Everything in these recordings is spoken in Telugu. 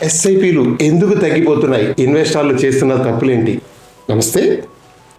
ఎస్ఐపిలు ఎందుకు తగ్గిపోతున్నాయి? ఇన్వెస్టర్లు చేస్తున్న తప్పులేంటి? నమస్తే.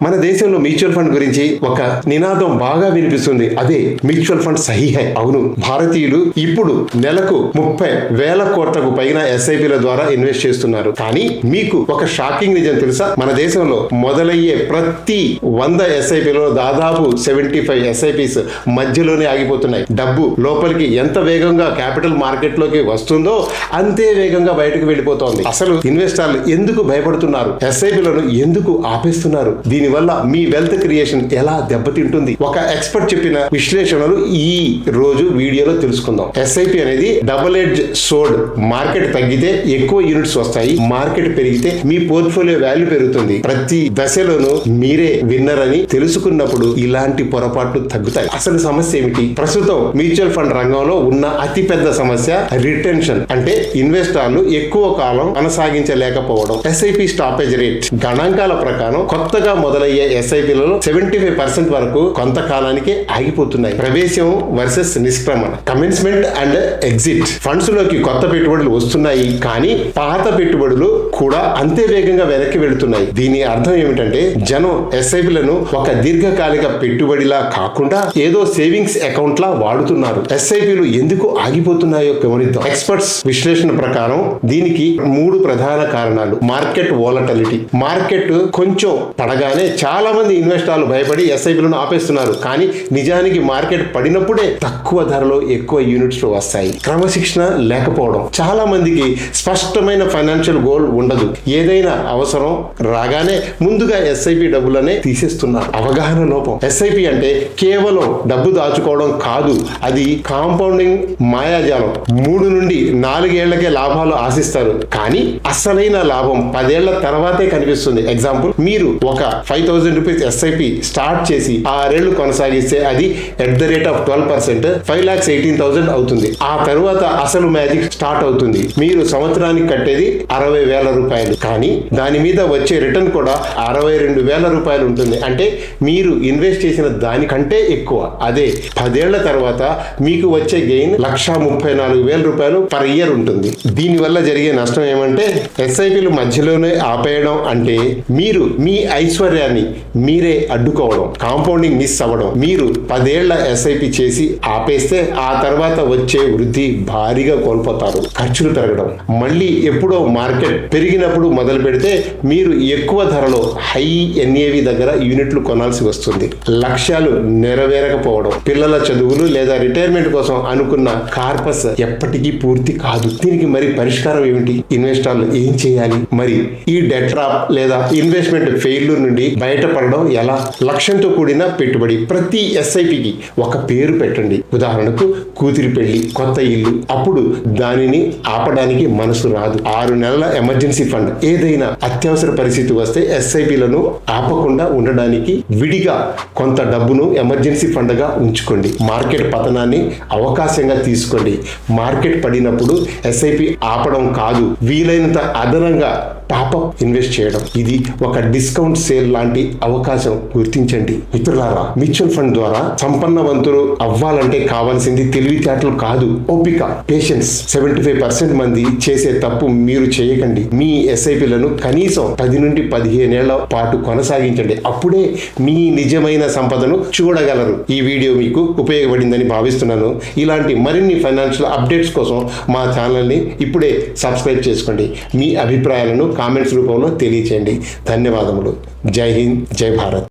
మన దేశంలో మ్యూచువల్ ఫండ్ గురించి ఒక నినాదం బాగా వినిపిస్తుంది. అదే మ్యూచువల్ ఫండ్ సహీ హై. అవును, భారతీయులు ఇప్పుడు నెలకు 30,000 కోట్లకు పైన ఎస్ఐపిల ద్వారా ఇన్వెస్ట్ చేస్తున్నారు. కానీ మీకు ఒక షాకింగ్ నిజం తెలుసా? మన దేశంలో మొదలయ్యే ప్రతి 100 ఎస్ఐపిలో దాదాపు 75 ఎస్ఐపిస్ మధ్యలోనే ఆగిపోతున్నాయి. డబ్బు లోపలికి ఎంత వేగంగా క్యాపిటల్ మార్కెట్ లోకి వస్తుందో అంతే వేగంగా బయటకు వెళ్ళిపోతోంది. అసలు ఇన్వెస్టర్లు ఎందుకు భయపడుతున్నారు? ఎస్ఐపిలను ఎందుకు ఆపేస్తున్నారు? దీనివల్ల మీ వెల్త్ క్రియేషన్ ఎలా దెబ్బతింటుంది? ఒక ఎక్స్పర్ట్ చెప్పిన విశ్లేషణలు ఈ రోజు వీడియోలో తెలుసుకుందాం. ఎస్ఐపి అనేది డబుల్ ఎడ్జ్ సోర్డ్. మార్కెట్ తగ్గితే ఎక్కువ యూనిట్స్ వస్తాయి, మార్కెట్ పెరిగితే మీ పోర్ట్ఫోలియో వాల్యూ పెరుగుతుంది. ప్రతి దశలోనూ మీరే విన్నర్ అని తెలుసుకున్నప్పుడు ఇలాంటి పొరపాట్లు తగ్గుతాయి. అసలు సమస్య ఏమిటి? ప్రస్తుతం మ్యూచువల్ ఫండ్ రంగంలో ఉన్న అతిపెద్ద సమస్య రిటెన్షన్. అంటే ఇన్వెస్టర్లు ఎక్కువ కాలం కొనసాగించలేకపోవడం. ఎస్ఐపి స్టాపేజ్ రేట్ గణాంకాల ప్రకారం కొత్తగా మొదలయ్యే ఎస్ఐపిలలో 75% వరకు కొంతకాలానికే ఆగిపోతున్నాయి. ప్రవేశం వర్సెస్ నిష్క్రమణ, కమెన్స్మెంట్ అండ్ ఎగ్జిట్. ఫండ్స్ లోకి కొత్త పెట్టుబడులు వస్తున్నాయి, కానీ పాత పెట్టుబడులు కూడా అంతే వేగంగా వెనక్కి వెళుతున్నాయి. దీని అర్థం ఏమిటంటే జనం ఎస్ఐపిలను ఒక దీర్ఘకాలిక పెట్టుబడిలా కాకుండా ఏదో సేవింగ్స్ అకౌంట్ లా వాడుతున్నారు. ఎస్ఐపిలు ఎందుకు ఆగిపోతున్నాయో గమనిద్దాం. ఎక్స్పర్ట్స్ విశ్లేషణ ప్రకారం దీనికి 3 ప్రధాన కారణాలు. Market volatility. మార్కెట్ కొంచెం పడగానే చాలా మంది ఇన్వెస్టర్లు భయపడి ఎస్ఐపిలను ఆపేస్తున్నారు. కానీ నిజానికి మార్కెట్ పడినప్పుడే తక్కువ ధరలో ఎక్కువ యూనిట్స్ వస్తాయి. క్రమశిక్షణ లేకపోవడం. చాలా మందికి స్పష్టమైన ఫైనాన్షియల్ గోల్ ఉండదు. ఏదైనా అవసరం రాగానే ముందుగా ఎస్ఐపి డబ్బులనే తీసేస్తున్నారు. అవగాహన లోపం. ఎస్ఐపి అంటే కేవలం డబ్బు దాచుకోవడం కాదు, అది కాంపౌండింగ్ మాయాజాలం. 3 నుండి 4 ఏళ్లకే లాభాలు ఆశిస్తారు, కానీ అసలైన లాభం 10 ఏళ్ల తర్వాతే కనిపిస్తుంది. ఎగ్జాంపుల్, మీరు ఒక 5,000 రూపీస్ ఎస్ఐపి స్టార్ట్ చేసి 6 ఏళ్లు కొనసాగిస్తే అది @12% 5,18,000 అవుతుంది. ఆ తరువాత అసలు మ్యాజిక్ స్టార్ట్ అవుతుంది. మీరు సంవత్సరానికి కట్టేది 60,000 రూపాయలు, కానీ దాని మీద వచ్చే రిటర్న్ కూడా 62,000 రూపాయలు ఉంటుంది. అంటే మీరు ఇన్వెస్ట్ చేసిన దానికంటే ఎక్కువ. అదే 10 ఏళ్ల తర్వాత మీకు వచ్చే గెయిన్ 1,34,000 రూపాయలు పర్ ఇయర్ ఉంటుంది. దీనివల్ల జరిగే నష్టం ఏమంటే ఎస్ఐపిలు మధ్యలోనే ఆపేయడం. అంటే మీరు మీ ఐశ్వర్యాన్ని మీరే అడ్డుకోవడం, కాంపౌండింగ్ మిస్ అవ్వడం. మీరు 10 ఏళ్ల ఎస్ఐపి చేసి ఆపేస్తే ఆ తర్వాత వచ్చే వృద్ధి భారీగా కోల్పోతారు. ఖర్చులు పెరగడం. మళ్ళీ ఎప్పుడో మార్కెట్ పెరిగినప్పుడు మొదలు పెడితే మీరు ఎక్కువ ధరలో హై ఎన్ఏవి దగ్గర యూనిట్లు కొనాల్సి వస్తుంది. లక్ష్యాలు నెరవేరకపోవడం. పిల్లల చదువులు లేదా రిటైర్మెంట్ కోసం అనుకున్న కార్పస్ ఎప్పటికీ పూర్తి కాదు. దీనికి మరి పరిష్కారం ఏమిటి? ఇన్వెస్టర్లు ఏం చేయాలి? మరి ఈ డెట్ ట్రాప్ లేదా ఇన్వెస్ట్మెంట్ ఫెయిల్యూర్ నుండి బయటపడడం ఎలా? లక్ష్యంతో కూడిన పెట్టుబడి. ప్రతి ఎస్ఐపికి ఒక పేరు పెట్టండి. ఉదాహరణకు కూతురి పెళ్లి, కొత్త ఇల్లు. అప్పుడు దానిని ఆపడానికి మనసు రాదు. 6 నెలల ఎమర్జెన్సీ ఫండ్. ఏదైనా అత్యవసర పరిస్థితి వస్తే ఎస్ఐపిలను ఆపకుండా ఉండడానికి విడిగా కొంత డబ్బును ఎమర్జెన్సీ ఫండ్ గా ఉంచుకోండి. మార్కెట్ పతనాన్ని అవకాశంగా తీసుకోండి. మార్కెట్ పడినప్పుడు ఎస్ఐపి ఆపడం కాదు, వీలైనంత అదనంగా టాపప్ ఇన్వెస్ట్ చేయడం. ఇది ఒక డిస్కౌంట్ సేల్ లాంటి అవకాశం. గుర్తించండి మిత్రులారా. మ్యూచువల్ ఫండ్ ద్వారా సంపన్నవంతులు అవ్వాలంటే కావాల్సింది తెలివితేటలు కాదు, ఓపిక, పేషెన్స్. 75% మంది చేసే తప్పు మీరు చేయకండి. మీ ఎస్ఐపిలను కనీసం 10 నుండి 15 ఏళ్ల పాటు కొనసాగించండి. అప్పుడే మీ నిజమైన సంపదను చూడగలరు. ఈ వీడియో మీకు ఉపయోగపడిందని భావిస్తున్నాను. ఇలాంటి మరిన్ని ఫైనాన్షియల్ అప్డేట్స్ కోసం మా ఛానల్ని ఇప్పుడే సబ్స్క్రైబ్ చేసుకోండి. మీ అభిప్రాయాలను కామెంట్స్ రూపంలో తెలియచేయండి. ధన్యవాదములు. జై హింద్, జై భారత్.